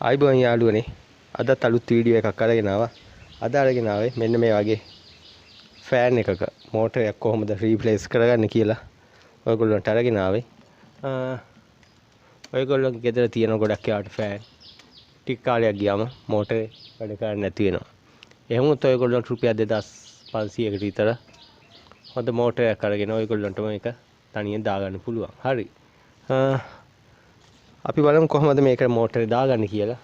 ආයිබෝන් යාළුවනේ අදත් අලුත් වීඩියෝ එකක් අරගෙන ආවා. අද අරගෙන ආවේ මෙන්න මේ වගේ ෆෑන් එකක මෝටරයක් කොහොමද රීප්ලේස් කරගන්නේ කියලා ඔයගොල්ලන්ට අරගෙන ආවේ. ඔයගොල්ලන්ගේ ගෙදර තියෙන ගොඩක් යාට ෆෑන් ටික කාලයක් ගියාම මෝටරේ වැඩ කරන්නේ නැති වෙනවා. එහෙම උත් ඔයගොල්ලන්ට රුපියල් 2500කට විතර හොඳ මෝටරයක් අරගෙන ඔයගොල්ලන්ට මේක තනියෙන් දාගන්න පුළුවන්. හරි. අපි බලමු කොහොමද මේක මෝටරේ දාගන්නේ කියලා.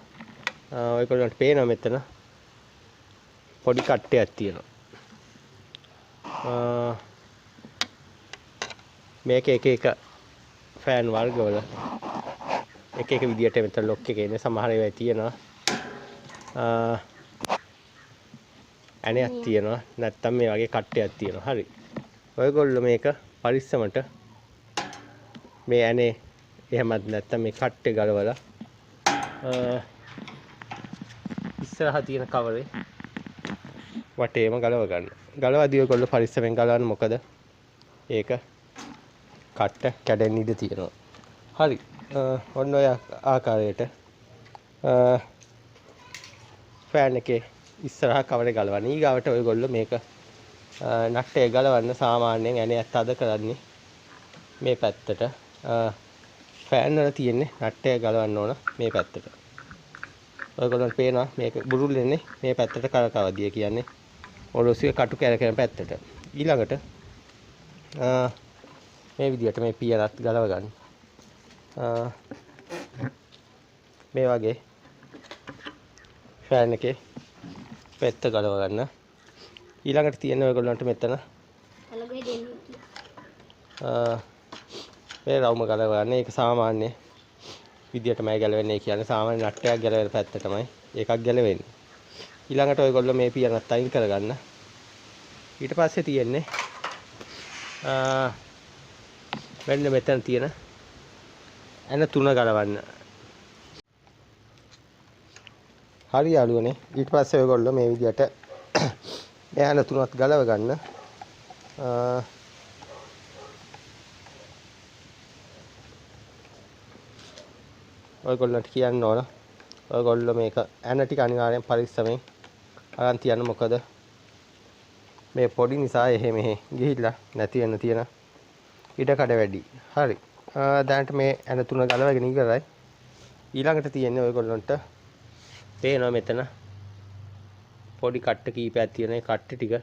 ඔයගොල්ලන්ට පේනවා මෙතන පොඩි කට්ටයක් තියෙනවා. මේක එක එක ෆෑන් වර්ගවල එක එක විදියට මෙතන ලොක් එකේ ඉන්නේ. සමහර ඒවා තියෙනවා ඇණයක් තියෙනවා, නැත්තම් මේ වගේ කට්ටයක් තියෙනවා. හරි. ඔයගොල්ලෝ මේක පරිස්සමට මේ ඇණේ එහෙමත් නැත්තම් මේ කට්ටේ ගලවලා ඉස්සරහා තියෙන කවරේ වටේම ගලව ගන්න. ගලවදී ඔයගොල්ලෝ පරිස්සමෙන් ගලවන්න, මොකද ඒක කට්ට කැඩෙන්න ඉඩ තියෙනවා. හරි. ඔන්න ඔය ආකාරයට ෆෑන් එකේ ඉස්සරහා කවරේ ගලවන්න. ඊගාවට ඔයගොල්ලෝ මේක නට්ටේ ගලවන්න සාමාන්‍යයෙන් ඇණයක් තද කරන්නේ මේ පැත්තට. ෆෑන් වල තියෙන්නේ නට්ටය ගලවන්න ඕන මේ පැත්තට. ඔයගොල්ලන්ට පේනවා මේක බුරුල් වෙන්නේ මේ පැත්තට කරකවදිය කියන්නේ ඔරොස්සිය කටු කැරකෙන පැත්තට. ඊළඟට මේ විදිහට මේ පියනත් ගලව ගන්න. මේ වගේ ෆෑන් එකේ පැත්ත ගලව ගන්න. ඊළඟට තියෙන ඔයගොල්ලන්ට මෙතන මේ රවුම ගලව ගන්න. ඒක සාමාන්‍ය විදියටමයි ගැලවෙන්නේ. කියන්නේ සාමාන්‍ය නට්ටයක් ගැලවෙන පැත්ත තමයි ඒකක් ගැලවෙන්නේ. ඊළඟට ඔයගොල්ලෝ මේ පියනත් අයින් කරගන්න. ඊට පස්සේ තියෙන්නේ මෙන්න මෙතන තියෙන ඇන තුන ගලවන්න. හරි යාළුවනේ. ඊට පස්සේ ඔයගොල්ලෝ මේ විදියට මේ ඇන තුනත් ගලව ගන්න. ඔයගොල්ලන්ට කියන්න ඕන ඔයගොල්ලෝ මේක ඇන ටික අනිවාර්යෙන් පරිස්සමෙන් අරන් තියන්න. මොකද මේ පොඩි නිසා එහෙ මෙහෙ ගිහිල්ලා නැති වෙන තියෙන ඉඩ කඩ වැඩි. හරි. දැනට මේ ඇන තුන ගලවගෙන ඉවරයි. ඊළඟට තියෙන්නේ ඔයගොල්ලන්ට පේනවා මෙතන පොඩි කට්ට කීපයක් තියෙන. ඒ කට්ට ටික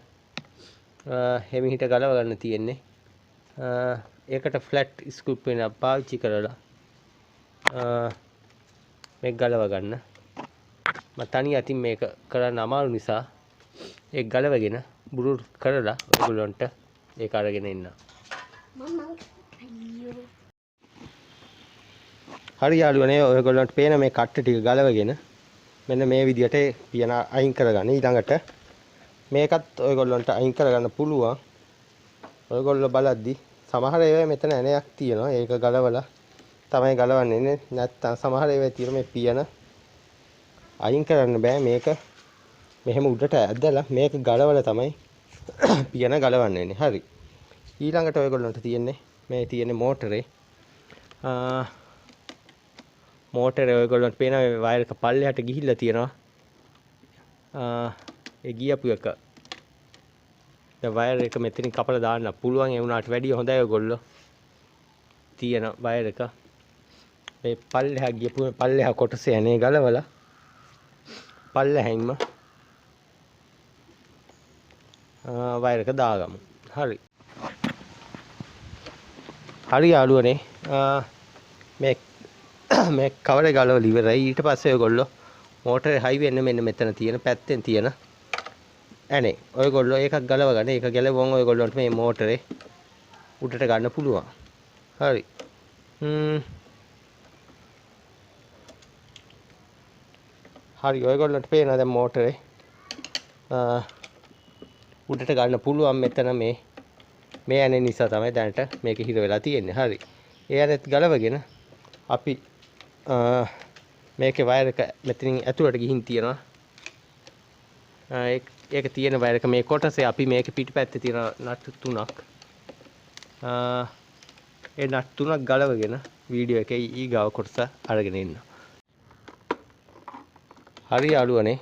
හිමිහිට ගලව ගන්න තියෙන්නේ. ඒකට ෆ්ලැට් ස්කූප් එකක් පාවිච්චි කරලා මේක ගලව ගන්න. මම තනිය අතින් මේක කරන්න අමාරු නිසා ඒක ගලවගෙන බුරුල් කරලා ඔයගොල්ලන්ට ඒක අරගෙන එන්න. හරි යාළුවනේ. ඔයගොල්ලන්ට පේන මේ කට්ට ටික ගලවගෙන මෙන්න මේ විදියට පියන අයින් කරගන්න. ඊළඟට මේකත් ඔයගොල්ලන්ට අයින් කරගන්න පුළුවන්. ඔයගොල්ලෝ බලද්දි සමහර ඒවා මෙතන ඇණයක් තියෙනවා. ඒක ගලවලා තමයි ගලවන්නේ. නැත්තම් සමහර ඒවා තියෙන මේ පියන අයින් කරන්න බෑ. මේක මෙහෙම උඩට ඇදලා මේක ගලවලා තමයි පියන ගලවන්න වෙන්නේ. හරි. ඊළඟට ඔයගොල්ලන්ට තියෙන්නේ මේ තියෙන්නේ මෝටරේ. මෝටරේ ඔයගොල්ලන්ට පේන වයර් එක පල්ලෙහාට ගිහිල්ලා තියෙනවා. ඒ ගියපු එක දැන් වයර් එක මෙතනින් කපලා දාන්න පුළුවන්. ඒ වුණාට වැඩිය හොඳයි ඔයගොල්ලෝ තියෙන වයර් එක මේ පල්ලෙහා ගියපු පල්ලෙහා කොටසේ ඇනේ ගලවලා පල්ලෙහින්ම වයර් එක දාගමු. හරි. හරි යාළුවනේ. මේ කවරේ ගලවලා ඉවරයි. ඊට පස්සේ ඔයගොල්ලෝ මෝටරේ හයි වෙන්නේ මෙන්න මෙතන තියෙන පැත්තෙන් තියෙන ඇනේ. ඔයගොල්ලෝ ඒකක් ගලව ගන්න. ඒක ගැලවුවම ඔයගොල්ලන්ට මේ මෝටරේ උඩට ගන්න පුළුවන්. හරි. හරි. ඔයගොල්ලන්ට පේනවා දැන් මෝටරේ උඩට ගන්න පුළුවන්. මෙතන මේ ඇනේ නිසා තමයි දැනට මේක හිර වෙලා තියෙන්නේ. හරි. ඒ ඇනෙත් ගලවගෙන අපි මේකේ වයර් එක මෙතනින් ඇතුළට ගිහින් තියෙනවා. ඒක තියෙන වයර් එක මේ කොටසේ අපි මේකේ පිටිපැත්තේ තියෙන නට් තුනක් ඒ නට් තුනක් ගලවගෙන වීඩියෝ එකේ ඊගාව කොටස අරගෙන ඉන්න. හරි යාළුවනේ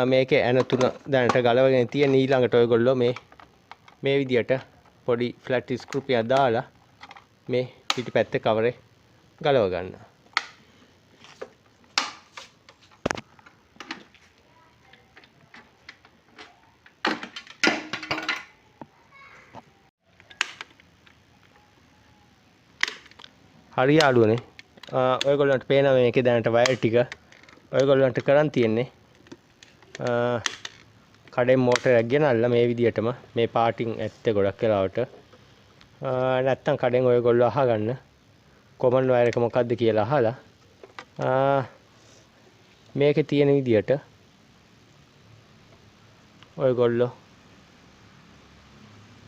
මේකේ ඇන තුන දැනට ගලවගෙන තියෙන ඊළඟට ඔයගොල්ලෝ මේ විදියට පොඩි ෆ්ලැට් ස්ක්‍රූ එකක් දාලා මේ පිටිපැත්තේ කවරේ ගලව ගන්න. හරි යාළුවනේ ඔයගොල්ලන්ට පේනවා මේකේ දැනට වයර් ටික ඔයගොල්ලන්ට කරන් තියෙන්නේ කඩෙන් මෝටරයක් ගෙනල්ලා මේ විදියටම මේ පාටින් ඇත්තේ ගොඩක් වෙලාවට නැත්තම් කඩෙන් ඔයගොල්ලෝ අහගන්න කොමන් වයර් එක මොකක්ද කියලා අහලා මේකේ තියෙන විදියට ඔයගොල්ලෝ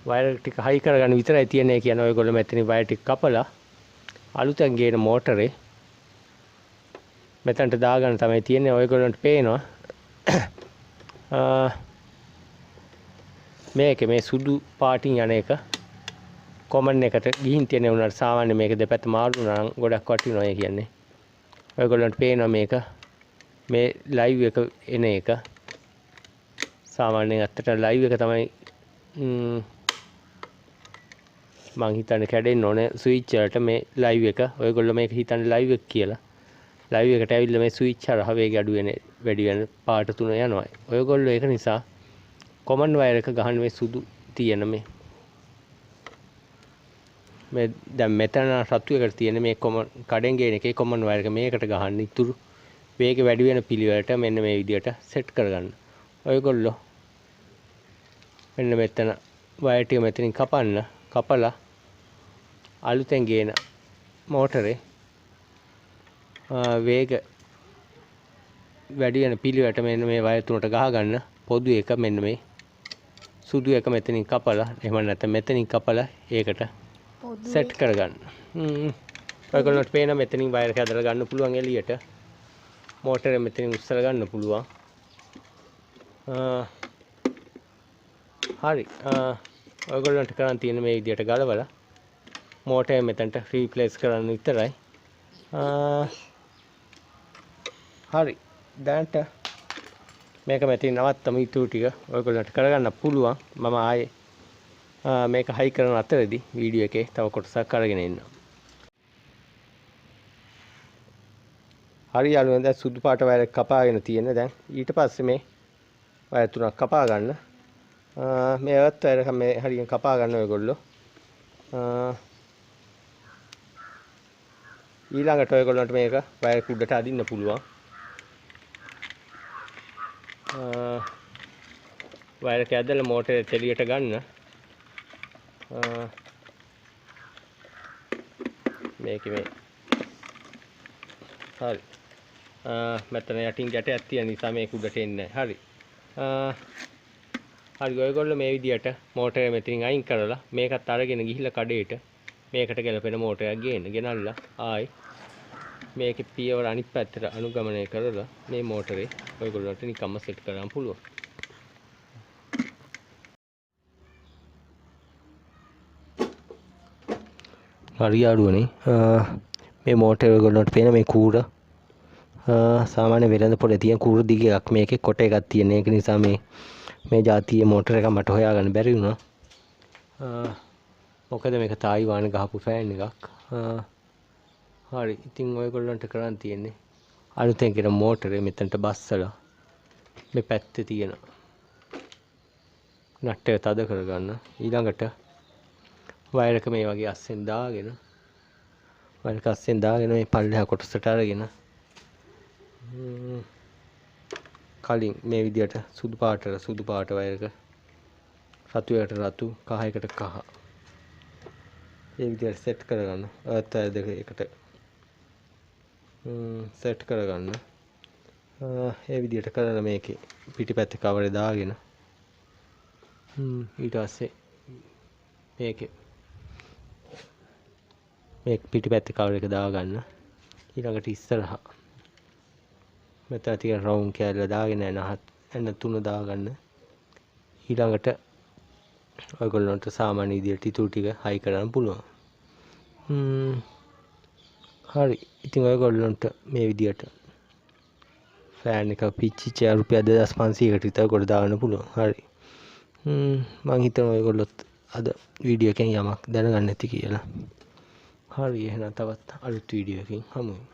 වයර් ටික හයි කරගන්න විතරයි තියෙන්නේ කියන්නේ ඔයගොල්ලෝ මෙතනින් වයර් ටික කපලා අලුතෙන් ගේන මෝටරේ මෙතනට දාගන්න තමයි තියෙන්නේ ඔයගොල්ලන්ට පේනවා මේකේ මේ සුදු පාටින් යන එක කොමන් එකට ගිහින් තියෙන උනාට සාමාන්‍ය මේක දෙපැත්ත මාරු වුණා නම් ගොඩක් වටිනවා ඒ කියන්නේ ඔයගොල්ලන්ට පේනවා මේක මේ ලයිව් එක එන එක සාමාන්‍යයෙන් අත්තට ලයිව් එක තමයි මං හිතන්නේ කැඩෙන්න ඕනේ ස්විච් වලට මේ ලයිව් එක ඔයගොල්ලෝ මේක හිතන්නේ ලයිව් එක කියලා ලයිව් එකට ඇවිල්ලා මේ ස්විච් හරහා වේගය අඩු වෙන වැඩි වෙන පාට තුන යනවා ඔයගොල්ලෝ ඒක නිසා කොමන් වයර් එක ගහන්න මේ සුදු තියෙන මේ දැන් මෙතන රතු එකට තියෙන මේ කොමන් කඩෙන් ගේන එකේ කොමන් වයර් එක මේකට ගහන්න ඉතුරු වේගය වැඩි වෙන පිළිවෙලට මෙන්න මේ විදියට සෙට් කරගන්න ඔයගොල්ලෝ මෙන්න මෙතන වයර් ටික මෙතනින් කපලා අලුතෙන් ගේන මෝටරේ වේග වැඩි වෙන පිළිවෙලට මෙන්න මේ වයර් තුනට ගහ ගන්න පොදු එක මෙන්න මේ සුදු එක මෙතනින් කපලා එහෙම නැත්නම් මෙතනින් කපලා ඒකට සෙට් කරගන්න. ඔයගොල්ලන්ට පේන මෙතනින් වයර් එක ඇදලා ගන්න පුළුවන් එළියට මෝටරේ මෙතනින් උස්සලා ගන්න පුළුවන්. හරි ඔයගොල්ලන්ට කරන් තියෙන මේ විදියට ගලවලා මෝටරේ මෙතනට රීප්ලේස් කරන්න විතරයි. හරි දැන්ට මේක මෙතන නවත්තමු ඊටු ටික ඔයගොල්ලන්ට කරගන්න පුළුවන් මම ආයේ මේක හයි කරන අතරදී වීඩියෝ එකේ තව කොටසක් අරගෙන එන්නම්. හරි යාළුවනේ දැන් සුදු පාට වයර් එක කපාගෙන තියෙන දැන් ඊට පස්සේ මේ වයර් තුනක් කපා ගන්න මේ අවත් වයර් එක මේ හරියෙන් කපා ගන්න ඔයගොල්ලෝ ඊළඟට ඔයගොල්ලන්ට මේක වයර් කුඩට අදින්න පුළුවන් වයර් එක ඇදලා මෝටරේ එළියට ගන්න මේක මේ හරි මෙතන යටින් ගැටයක් තියෙන නිසා මේක උඩට එන්නේ නැහැ. හරි ඔයගොල්ලෝ මේ විදියට මෝටරය මෙතනින් අයින් කරලා මේකත් අරගෙන ගිහිල්ලා කඩේට මේකට ගැලපෙන මෝටරයක් ගෙනල්ලා ආයි මේකේ පියවර අනිත් පැත්තට අනුගමනය කරලා මේ මෝටරේ ඔයගොල්ලන්ට නිකම්ම සෙට් කරන්න පුළුවන්. හරි යාළුවනේ මේ මෝටරේ ඔයගොල්ලන්ට පේන මේ කූර සාමාන්‍ය වෙළඳ පොලේ තියෙන කූර දිග එකක් මේකේ කොට එකක් තියෙන. ඒක නිසා මේ ජාතියේ මෝටර එක මට හොයාගන්න බැරි වුණා. මොකද මේක තායිවාන ගහපු ෆෑන් එකක්. හරි ඉතින් ඔයගොල්ලන්ට කරන් තියෙන්නේ අලුතෙන් ගෙන මෝටරේ මෙතනට බස්සලා මේ පැත්තේ තියෙන නට් එක තද කරගන්න. ඊළඟට වයර් එක මේ වගේ අස්සෙන් දාගෙන වයර් එක අස්සෙන් දාගෙන මේ පල්ලෙහා කොටසට අරගෙන කලින් මේ විදියට සුදු පාට වයර් එක රතු එකට රතු කහ එකට කහ මේ විදියට සෙට් කරගන්න. අත් වයර් දෙක එකට සෙට් කරගන්න. මේ විදියට කරලා මේකේ පිටිපැත්තේ කවරේ දාගෙන ඊට පස්සේ මේකේ මේ පිටිපැත්තේ කවර එක දාගන්න. ඊළඟට ඉස්සරහා මෙතන තියෙන රවුම් කෑල්ල දාගෙන එන තුන දාගන්න. ඊළඟට ඔයගොල්ලන්ට සාමාන්‍ය විදියට ඉතුරු ටික හයි කරන්න පුළුවන්. හරි ඉතින් ඔයගොල්ලන්ට මේ විදියට ෆෑන් එක පිච්චිච්ච රුපියල් 2500කට විතර කොට දාන්න පුළුවන්. හරි. මං හිතනවා ඔයගොල්ලොත් අද වීඩියෝ එකෙන් යමක් දැනගන්න ඇති කියලා. හරි එහෙනම් තවත් අලුත් වීඩියෝ එකකින් හමු වෙමු.